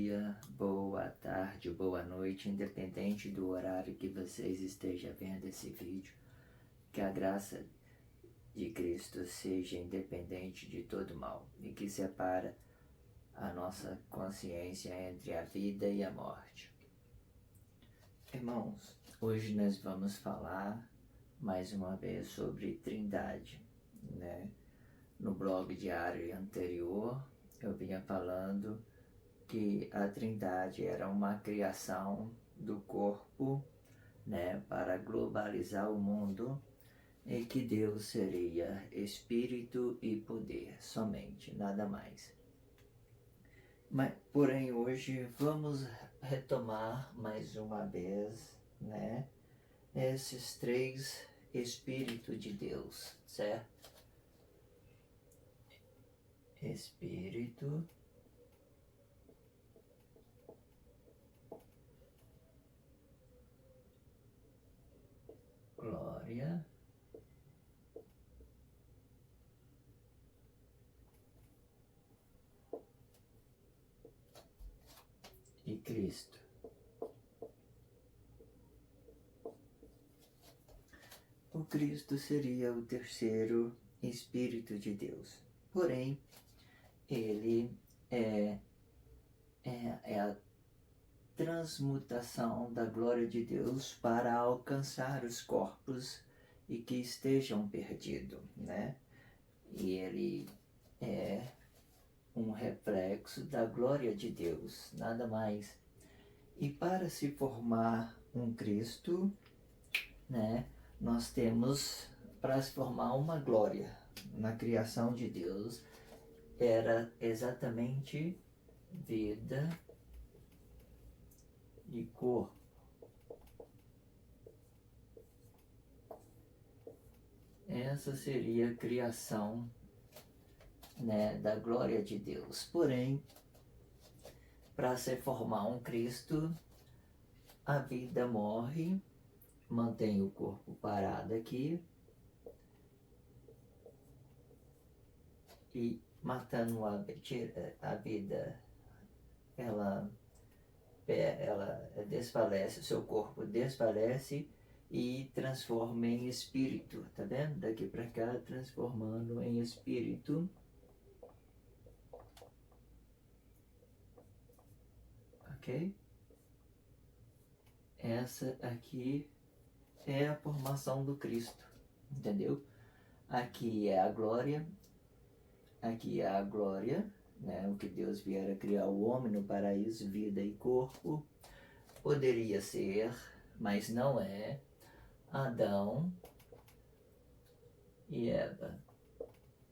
dia, boa tarde, boa noite, independente do horário que vocês estejam vendo esse vídeo. Que a graça de Cristo seja independente de todo mal e que separa a nossa consciência entre a vida e a morte. Irmãos, hoje nós vamos falar mais uma vez sobre Trindade, né? No blog diário anterior eu vinha falando que a Trindade era uma criação do corpo, né, para globalizar o mundo, e que Deus seria espírito e poder somente, nada mais. Mas, porém, hoje vamos retomar mais uma vez, né, esses três espíritos de Deus, certo? Espírito, glória e Cristo. O Cristo seria o terceiro Espírito de Deus. Porém, ele é a transmutação da glória de Deus para alcançar os corpos e que estejam perdidos, né? E ele é um reflexo da glória de Deus, nada mais. E para se formar um Cristo, né, nós temos, para se formar uma glória na criação de Deus, era exatamente vida e corpo. Essa seria a criação, né, da glória de Deus. Porém, para se formar um Cristo, a vida morre, mantém o corpo parado aqui e matando a vida, ela desfalece, o seu corpo desfalece e transforma em espírito, tá vendo? Daqui para cá, transformando em espírito. Ok? Essa aqui é a formação do Cristo, entendeu? Aqui é a glória, né? O que Deus vier a criar o homem no paraíso, vida e corpo. Poderia ser, mas não é, Adão e Eva,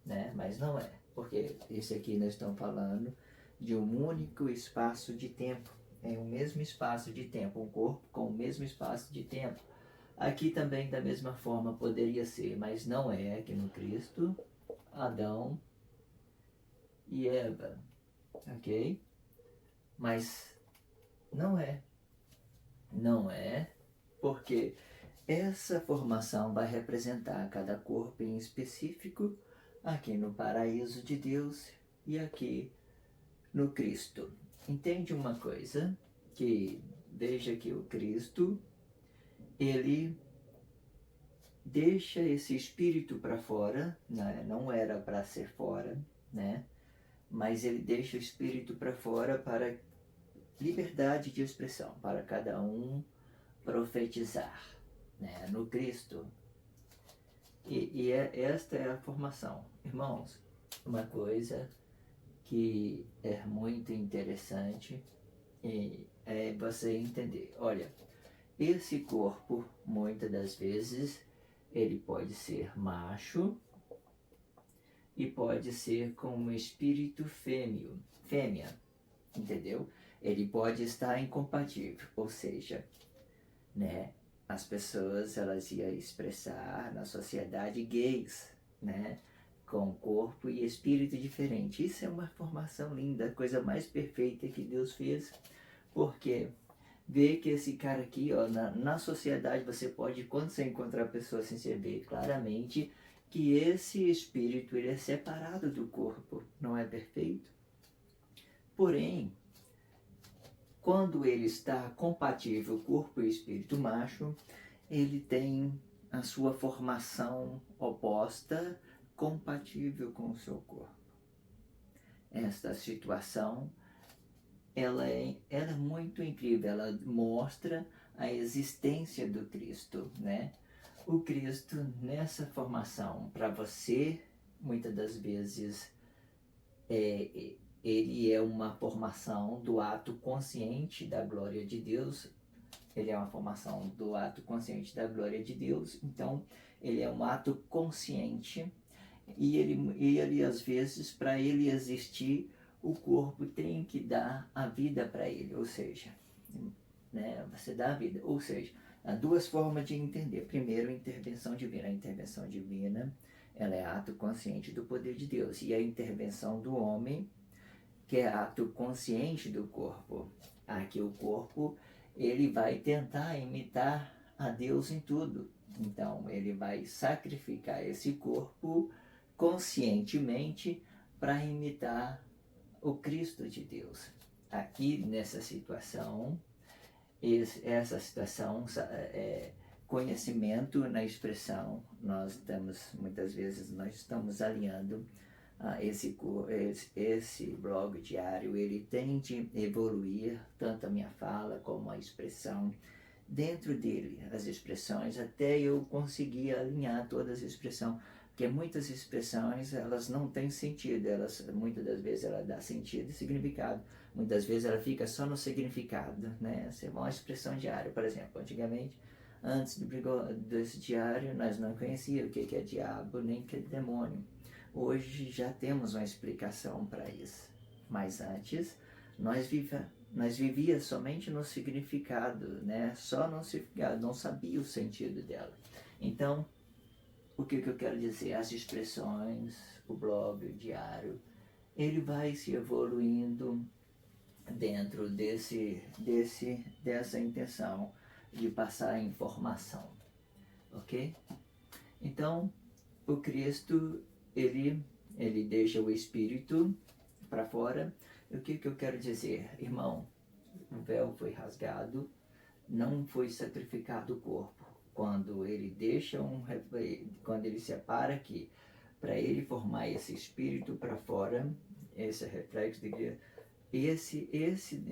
né? Mas não é, porque esse aqui nós estamos falando de um único espaço de tempo, é o mesmo espaço de tempo, um corpo com o mesmo espaço de tempo. Aqui também da mesma forma poderia ser, mas não é, aqui no Cristo, Adão e Eva, ok? Mas não é, porque essa formação vai representar cada corpo em específico, aqui no paraíso de Deus e aqui no Cristo. Entende uma coisa? Que veja que o Cristo, ele deixa esse espírito para fora, né? Não era para ser fora, né? Mas ele deixa o espírito para fora para liberdade de expressão, para cada um profetizar, né? No Cristo. Esta é a formação. Irmãos, uma coisa que é muito interessante é você entender. Olha, esse corpo, muitas das vezes, ele pode ser macho e pode ser com um espírito fêmea, entendeu? Ele pode estar incompatível, ou seja, né, as pessoas elas iam expressar na sociedade gays, né, com corpo e espírito diferente. Isso é uma formação linda, a coisa mais perfeita que Deus fez, porque vê que esse cara aqui, ó, na sociedade você pode, quando você encontrar a pessoa assim, você vê claramente que esse espírito ele é separado do corpo, não é perfeito? Porém, quando ele está compatível, corpo e espírito macho, ele tem a sua formação oposta, compatível com o seu corpo. Esta situação, ela é muito incrível, ela mostra a existência do Cristo, né? O Cristo, nessa formação, para você, muitas das vezes, ele é uma formação do ato consciente da glória de Deus. Ele é uma formação do ato consciente da glória de Deus. Então, ele é um ato consciente e ele às vezes, para ele existir, o corpo tem que dar a vida para ele, ou seja, né, você dá a vida. Ou seja, há duas formas de entender. Primeiro, a intervenção divina. A intervenção divina, ela é ato consciente do poder de Deus. E a intervenção do homem, que é ato consciente do corpo. Aqui o corpo, ele vai tentar imitar a Deus em tudo. Então, ele vai sacrificar esse corpo conscientemente para imitar o Cristo de Deus. Aqui, nessa situação, essa situação é conhecimento na expressão. Muitas vezes, nós estamos alinhando esse blog diário. Ele tem de evoluir, tanto a minha fala como a expressão. Dentro dele, as expressões, até eu conseguir alinhar todas as expressões. Porque muitas expressões, elas não têm sentido. Muitas das vezes, ela dá sentido e significado. Muitas vezes, ela fica só no significado, né? Essa é uma expressão diária, por exemplo. Antigamente, antes desse diário, nós não conhecíamos o que é diabo, nem o que é demônio. Hoje já temos uma explicação para isso. Mas antes, nós vivíamos somente no significado, né? Só no significado, não sabia o sentido dela. Então, o que eu quero dizer? As expressões, o blog, o diário, ele vai se evoluindo dentro dessa intenção de passar a informação, ok? Então, o Cristo, ele deixa o Espírito para fora. O que eu quero dizer? Irmão, o véu foi rasgado, não foi sacrificado o corpo. Quando ele quando ele separa aqui, para ele formar esse espírito para fora, esse reflexo de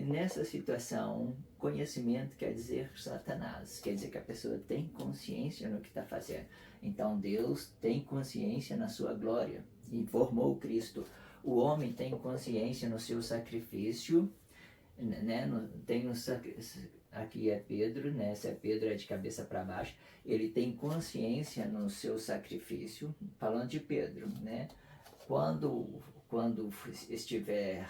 nessa situação, conhecimento quer dizer Satanás, quer dizer que a pessoa tem consciência no que está fazendo. Então Deus tem consciência na sua glória e formou Cristo. O homem tem consciência no seu sacrifício, né? Aqui é Pedro, né? Se é Pedro, é de cabeça para baixo. Ele tem consciência no seu sacrifício, falando de Pedro, né? Quando estiver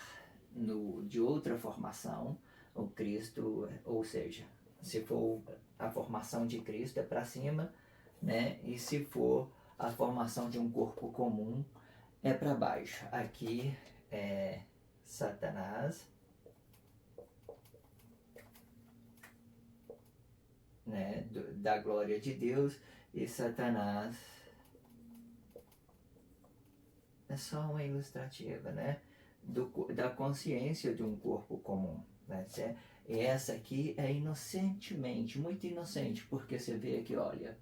de outra formação, o Cristo, ou seja, se for a formação de Cristo é para cima, né? E se for a formação de um corpo comum é para baixo. Aqui é Satanás, né? Da glória de Deus, e Satanás é só uma ilustrativa, né? Da consciência de um corpo comum, né? E essa aqui é inocentemente, muito inocente, porque você vê aqui, olha,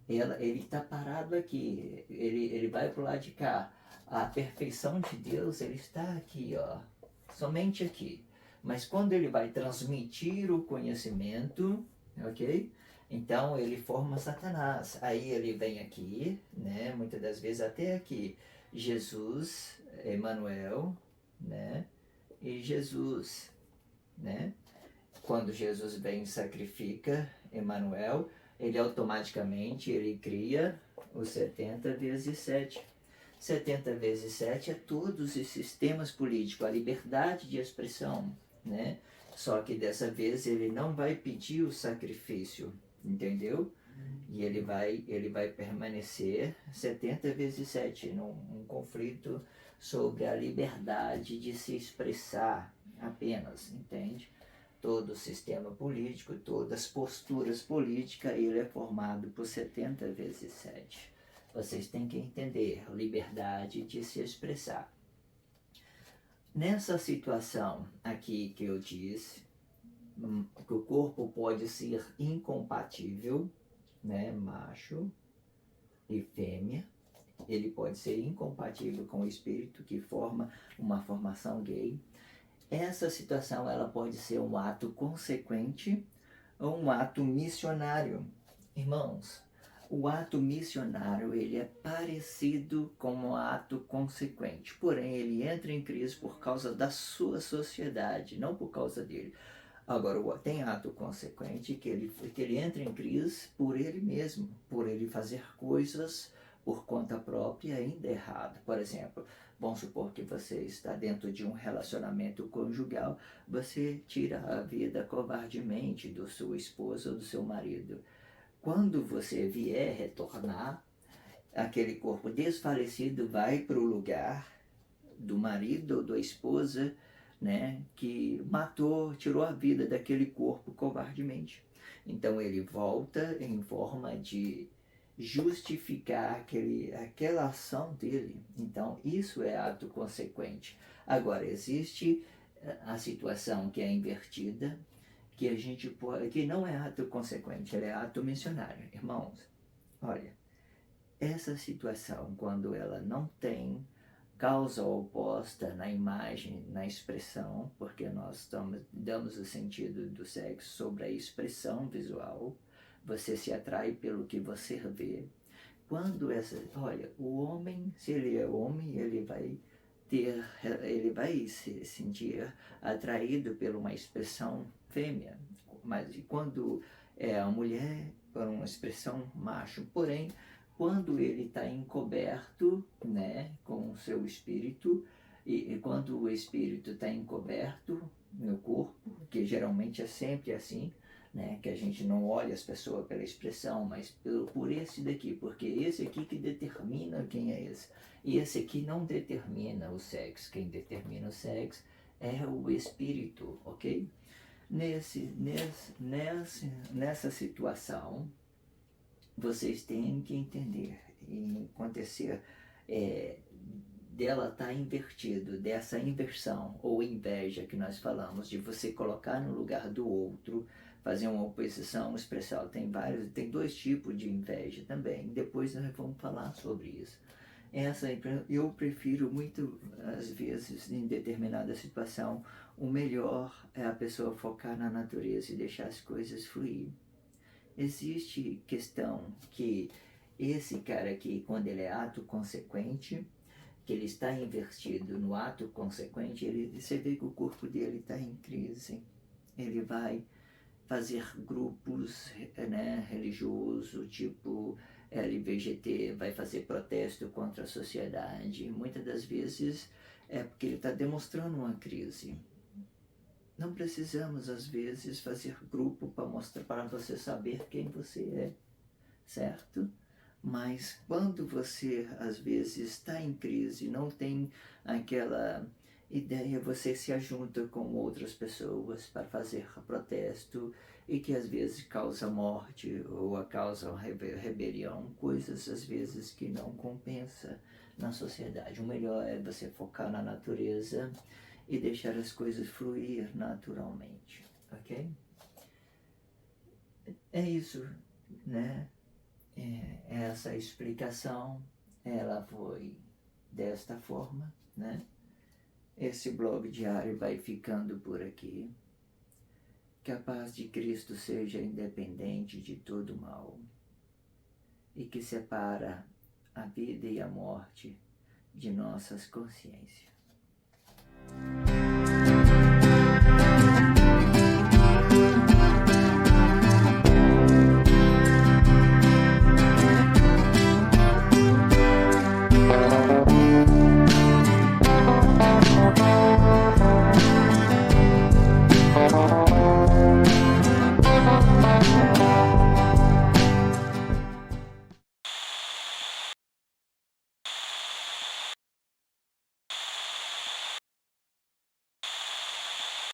ele está parado aqui, ele vai para o lado de cá. A perfeição de Deus, ele está aqui, ó, somente aqui. Mas quando ele vai transmitir o conhecimento, ok? Então ele forma Satanás. Aí ele vem aqui, né? Muitas das vezes até aqui. Jesus, Emmanuel, né? E Jesus, né? Quando Jesus vem e sacrifica Emmanuel, ele automaticamente cria os 70 vezes 7. 70 vezes 7 é todos os sistemas políticos, a liberdade de expressão, né? Só que dessa vez ele não vai pedir o sacrifício, entendeu? E ele vai permanecer 70 vezes 7 num conflito sobre a liberdade de se expressar apenas, entende? Todo o sistema político, todas as posturas políticas, ele é formado por 70 vezes 7. Vocês têm que entender a liberdade de se expressar. Nessa situação aqui que eu disse, que o corpo pode ser incompatível, né, macho e fêmea, ele pode ser incompatível com o espírito que forma uma formação gay. Essa situação ela pode ser um ato consequente ou um ato missionário. Irmãos, o ato missionário ele é parecido com um ato consequente, porém ele entra em crise por causa da sua sociedade, não por causa dele. Agora, tem ato consequente que ele entra em crise por ele mesmo, por ele fazer coisas por conta própria ainda errado. Por exemplo, vamos supor que você está dentro de um relacionamento conjugal, você tira a vida covardemente do seu esposo ou do seu marido. Quando você vier retornar, aquele corpo desfalecido vai para o lugar do marido ou da esposa, né, que matou, tirou a vida daquele corpo covardemente. Então ele volta em forma de justificar aquela ação dele. Então isso é ato consequente. Agora existe a situação que é invertida, que a gente pode, que não é ato consequente, ela é ato missionário. Irmãos, olha, essa situação quando ela não tem causa oposta na imagem, na expressão, porque nós damos o sentido do sexo sobre a expressão visual, você se atrai pelo que você vê. Quando olha, o homem, se ele é homem, ele vai se sentir atraído por uma expressão fêmea, mas quando é a mulher, por uma expressão macho. Porém, quando ele está encoberto, né, com o seu espírito, e quando o espírito está encoberto no corpo, que geralmente é sempre assim, né, que a gente não olha as pessoas pela expressão, mas por esse daqui, porque esse aqui que determina quem é esse. E esse aqui não determina o sexo, quem determina o sexo é o espírito, ok? Nessa situação, vocês têm que entender e acontecer dela estar invertido, dessa inversão ou inveja que nós falamos, de você colocar no lugar do outro, fazer uma oposição expressão. Tem dois tipos de inveja também, depois nós vamos falar sobre isso. Eu prefiro muito, às vezes, em determinada situação, o melhor é a pessoa focar na natureza e deixar as coisas fluir. Existe questão que esse cara aqui, quando ele é ato consequente, que ele está invertido no ato consequente, você vê que o corpo dele está em crise. Ele vai fazer grupos, né, religiosos, tipo LBGT, vai fazer protesto contra a sociedade. Muitas das vezes é porque ele está demonstrando uma crise. Não precisamos, às vezes, fazer grupo para mostrar, para você saber quem você é, certo? Mas quando você, às vezes, está em crise, não tem aquela ideia, você se ajunta com outras pessoas para fazer protesto e que, às vezes, causa morte ou causa rebelião, coisas, às vezes, que não compensa na sociedade. O melhor é você focar na natureza e deixar as coisas fluir naturalmente, ok? É isso, né? Essa explicação, ela foi desta forma, né? Esse blog diário vai ficando por aqui. Que a paz de Cristo seja independente de todo mal e que separa a vida e a morte de nossas consciências.